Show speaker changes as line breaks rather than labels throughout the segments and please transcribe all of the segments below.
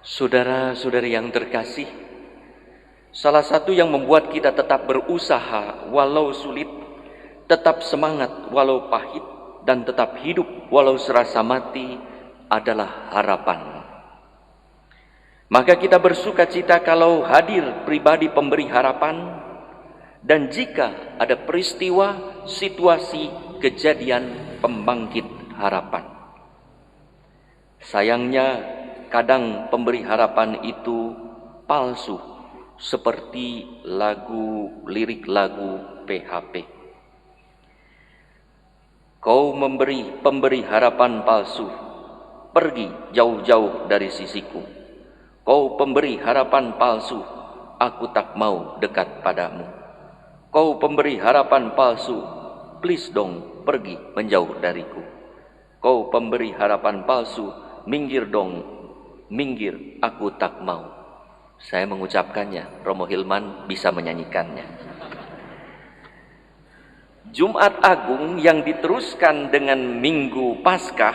Saudara-saudari yang terkasih, salah satu yang membuat kita tetap berusaha walau sulit, tetap semangat walau pahit, dan tetap hidup walau serasa mati adalah harapan. Maka kita bersuka cita kalau hadir pribadi pemberi harapan, dan jika ada peristiwa, situasi, kejadian pembangkit harapan. Sayangnya, kadang pemberi harapan itu palsu, seperti lirik lagu PHP. Kau pemberi harapan palsu, pergi jauh-jauh dari sisiku. Kau pemberi harapan palsu, aku tak mau dekat padamu. Kau pemberi harapan palsu, please dong pergi menjauh dariku. Kau pemberi harapan palsu, minggir dong, minggir, aku tak mau. Saya mengucapkannya, Romo Hilman bisa menyanyikannya. Jumat Agung yang diteruskan dengan Minggu Paskah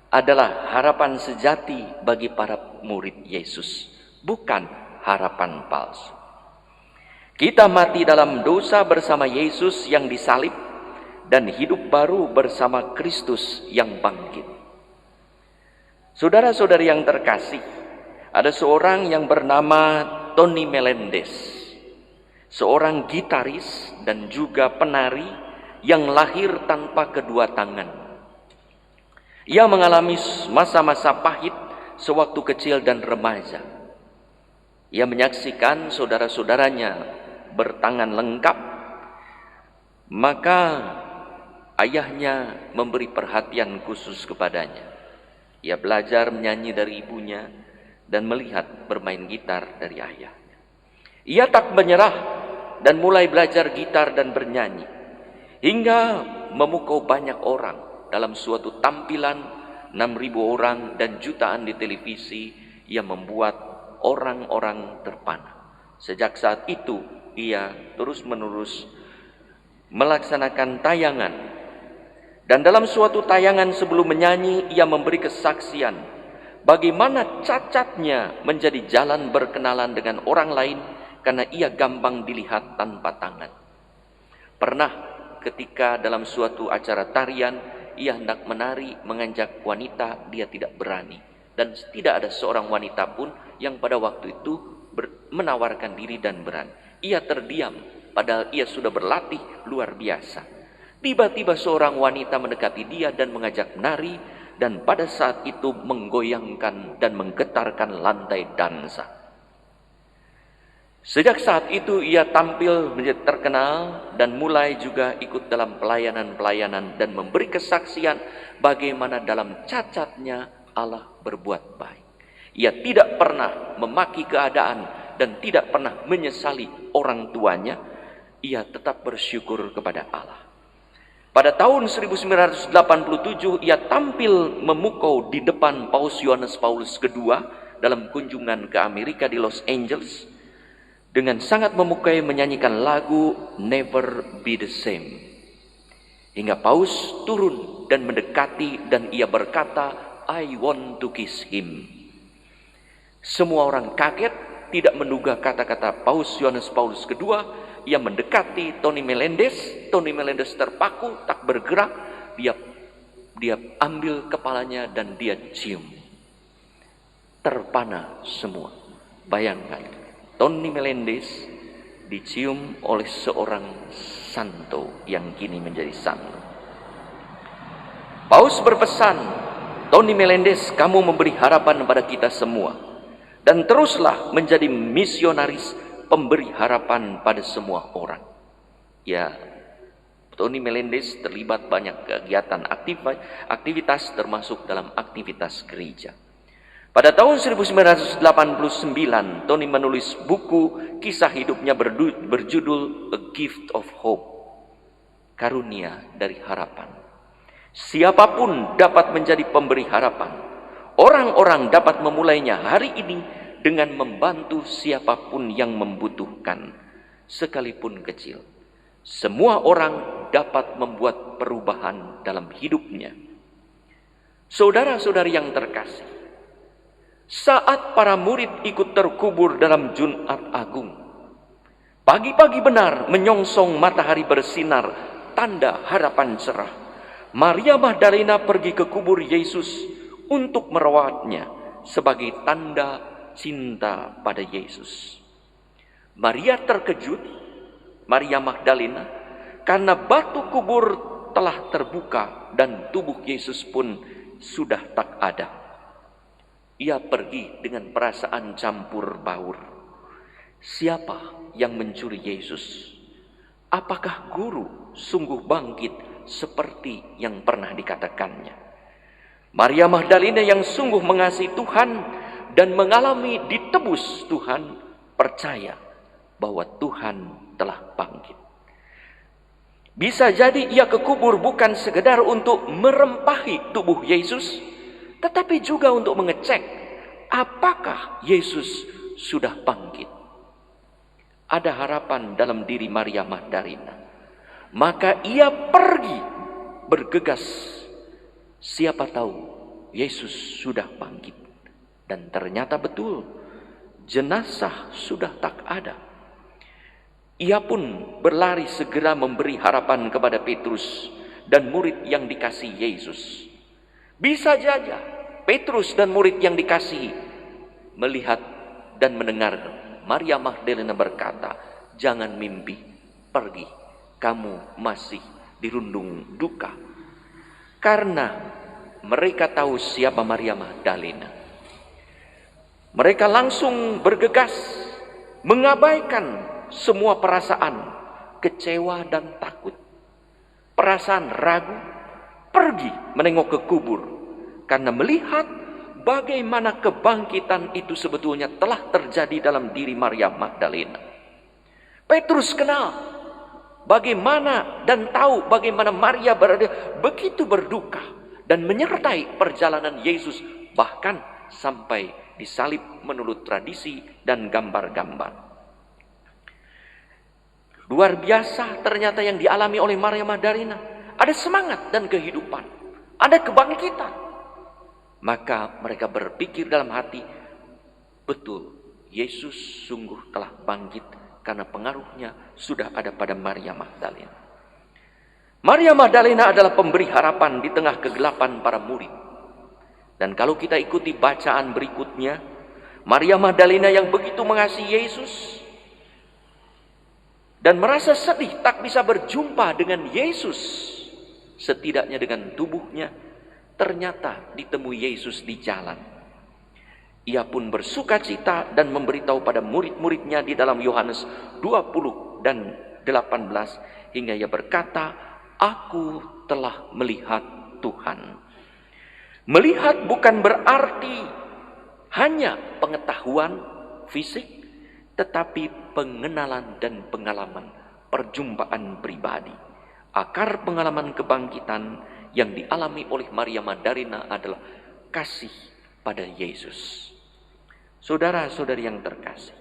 adalah harapan sejati bagi para murid Yesus, bukan harapan palsu. Kita mati dalam dosa bersama Yesus yang disalib dan hidup baru bersama Kristus yang bangkit. Saudara-saudari yang terkasih, ada seorang yang bernama Tony Melendez, seorang gitaris dan juga penari yang lahir tanpa kedua tangan. Ia mengalami masa-masa pahit sewaktu kecil dan remaja. Ia menyaksikan saudara-saudaranya bertangan lengkap, maka ayahnya memberi perhatian khusus kepadanya. Ia belajar menyanyi dari ibunya dan melihat bermain gitar dari ayahnya. Ia tak menyerah dan mulai belajar gitar dan bernyanyi, hingga memukau banyak orang. Dalam suatu tampilan 6.000 orang dan jutaan di televisi, ia membuat orang-orang terpana. Sejak saat itu, ia terus-menerus melaksanakan tayangan. Dan dalam suatu tayangan sebelum menyanyi, ia memberi kesaksian bagaimana cacatnya menjadi jalan berkenalan dengan orang lain karena ia gampang dilihat tanpa tangan. Pernah ketika dalam suatu acara tarian, ia hendak menari mengajak wanita, dia tidak berani. Dan tidak ada seorang wanita pun yang pada waktu itu menawarkan diri dan berani. Ia terdiam, padahal ia sudah berlatih luar biasa. Tiba-tiba seorang wanita mendekati dia dan mengajak menari, dan pada saat itu menggoyangkan dan menggetarkan lantai dansa. Sejak saat itu ia tampil menjadi terkenal dan mulai juga ikut dalam pelayanan-pelayanan dan memberi kesaksian bagaimana dalam cacatnya Allah berbuat baik. Ia tidak pernah memaki keadaan dan tidak pernah menyesali orang tuanya. Ia tetap bersyukur kepada Allah. Pada tahun 1987 ia tampil memukau di depan Paus Yohanes Paulus II dalam kunjungan ke Amerika di Los Angeles. Dengan sangat memukai menyanyikan lagu Never Be the Same. Hingga Paus turun dan mendekati dan ia berkata, I want to kiss him. Semua orang kaget, tidak menduga kata-kata Paus Yohanes Paulus II. Ia mendekati Tony Melendez. Tony Melendez terpaku, tak bergerak. Dia ambil kepalanya dan dia cium. Terpana semua. Bayangkan. Tony Melendez dicium oleh seorang santo yang kini menjadi santo. Paus berpesan, Tony Melendez, kamu memberi harapan kepada kita semua. Dan teruslah menjadi misionaris pemberi harapan pada semua orang. Ya, Tony Melendez terlibat banyak kegiatan aktivitas termasuk dalam aktivitas gereja. Pada tahun 1989, Tony menulis buku kisah hidupnya berjudul A Gift of Hope, karunia dari harapan. Siapapun dapat menjadi pemberi harapan. Orang-orang dapat memulainya hari ini dengan membantu siapapun yang membutuhkan, sekalipun kecil. Semua orang dapat membuat perubahan dalam hidupnya. Saudara-saudari yang terkasih, Saat para murid ikut terkubur dalam Jumat Agung, pagi-pagi benar menyongsong matahari bersinar, tanda harapan cerah, Maria Magdalena pergi ke kubur Yesus untuk merawatnya sebagai tanda cinta pada Yesus. Maria terkejut, Maria Magdalena, karena batu kubur telah terbuka dan tubuh Yesus pun sudah tak ada. Ia pergi dengan perasaan campur baur. Siapa yang mencuri Yesus? Apakah guru sungguh bangkit seperti yang pernah dikatakannya? Maria Magdalena yang sungguh mengasihi Tuhan dan mengalami ditebus Tuhan, percaya bahwa Tuhan telah bangkit. Bisa jadi ia ke kubur bukan sekedar untuk merempahi tubuh Yesus, tetapi juga untuk mengecek apakah Yesus sudah bangkit. Ada harapan dalam diri Maria Magdalena. Maka ia pergi bergegas. Siapa tahu Yesus sudah bangkit. Dan ternyata betul, jenazah sudah tak ada. Ia pun berlari segera memberi harapan kepada Petrus dan murid yang dikasihi Yesus. Bisa saja Petrus dan murid yang dikasihi melihat dan mendengar Maria Magdalena berkata, "Jangan mimpi, pergi, kamu masih dirundung duka." Karena mereka tahu siapa Maria Magdalena. Mereka langsung bergegas mengabaikan semua perasaan kecewa dan takut, perasaan ragu, pergi menengok ke kubur karena melihat bagaimana kebangkitan itu sebetulnya telah terjadi dalam diri Maria Magdalena. Petrus kenal bagaimana dan tahu bagaimana Maria berada begitu berduka dan menyertai perjalanan Yesus, bahkan sampai disalib menurut tradisi dan gambar-gambar. Luar biasa ternyata yang dialami oleh Maria Magdalena. Ada semangat dan kehidupan, ada kebangkitan. Maka mereka berpikir dalam hati, betul, Yesus sungguh telah bangkit karena pengaruhnya sudah ada pada Maria Magdalena. Maria Magdalena adalah pemberi harapan di tengah kegelapan para murid. Dan kalau kita ikuti bacaan berikutnya, Maria Magdalena yang begitu mengasihi Yesus dan merasa sedih tak bisa berjumpa dengan Yesus, setidaknya dengan tubuhnya, ternyata ditemui Yesus di jalan. Ia pun bersuka cita dan memberitahu pada murid-muridnya di dalam Yohanes 20 dan 18 hingga ia berkata, "Aku telah melihat Tuhan." Melihat bukan berarti hanya pengetahuan fisik, tetapi pengenalan dan pengalaman perjumpaan pribadi. Akar pengalaman kebangkitan yang dialami oleh Maria Magdalena adalah kasih pada Yesus. Saudara-saudari yang terkasih,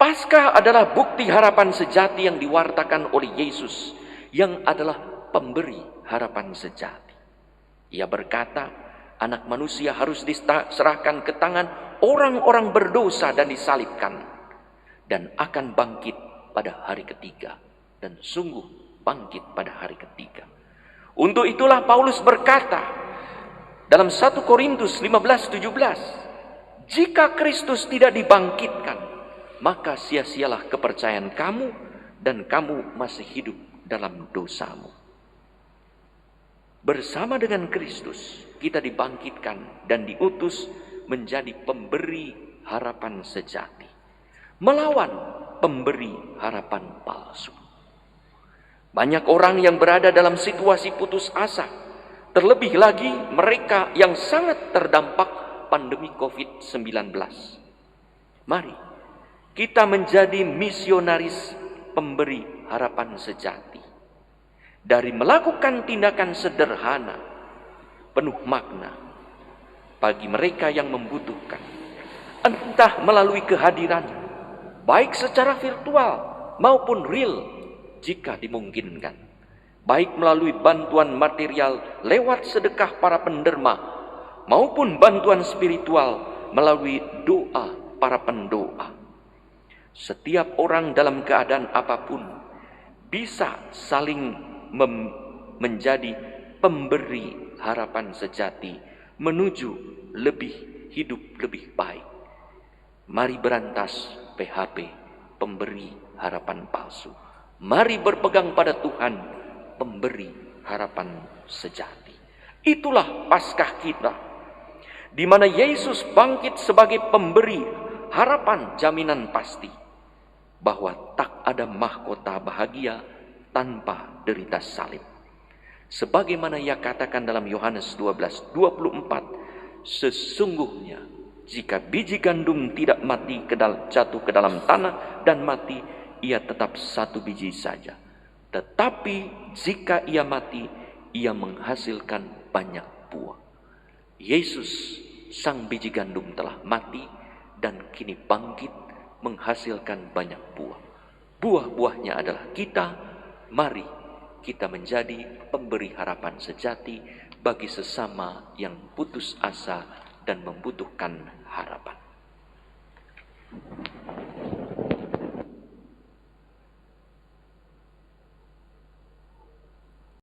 Paskah adalah bukti harapan sejati yang diwartakan oleh Yesus, yang adalah pemberi harapan sejati. Ia berkata, anak manusia harus diserahkan ke tangan orang-orang berdosa dan disalibkan, dan akan bangkit pada hari ketiga, dan sungguh bangkit pada hari ketiga. Untuk itulah Paulus berkata dalam 1 Korintus 15:17, jika Kristus tidak dibangkitkan, maka sia-sialah kepercayaan kamu dan kamu masih hidup dalam dosamu. Bersama dengan Kristus kita dibangkitkan dan diutus menjadi pemberi harapan sejati, melawan pemberi harapan palsu. Banyak orang yang berada dalam situasi putus asa, terlebih lagi mereka yang sangat terdampak pandemi COVID-19. Mari kita menjadi misionaris pemberi harapan sejati. Dari melakukan tindakan sederhana, penuh makna bagi mereka yang membutuhkan. Entah melalui kehadiran, baik secara virtual maupun real jika dimungkinkan. Baik melalui bantuan material lewat sedekah para penderma, maupun bantuan spiritual melalui doa para pendoa. Setiap orang dalam keadaan apapun bisa saling menjadi pemberi harapan sejati menuju hidup lebih baik. Mari berantas PHP, pemberi harapan palsu. Mari berpegang pada Tuhan, pemberi harapan sejati. Itulah Paskah kita, di mana Yesus bangkit sebagai pemberi harapan jaminan pasti, bahwa tak ada mahkota bahagia tanpa derita salib. Sebagaimana ia katakan dalam Yohanes 12:24, sesungguhnya jika biji gandum tidak mati jatuh ke dalam tanah dan mati, ia tetap satu biji saja. Tetapi jika ia mati, ia menghasilkan banyak buah. Yesus, sang biji gandum, telah mati dan kini bangkit menghasilkan banyak buah. Buah-buahnya adalah kita. Mari kita menjadi pemberi harapan sejati bagi sesama yang putus asa dan membutuhkan harapan.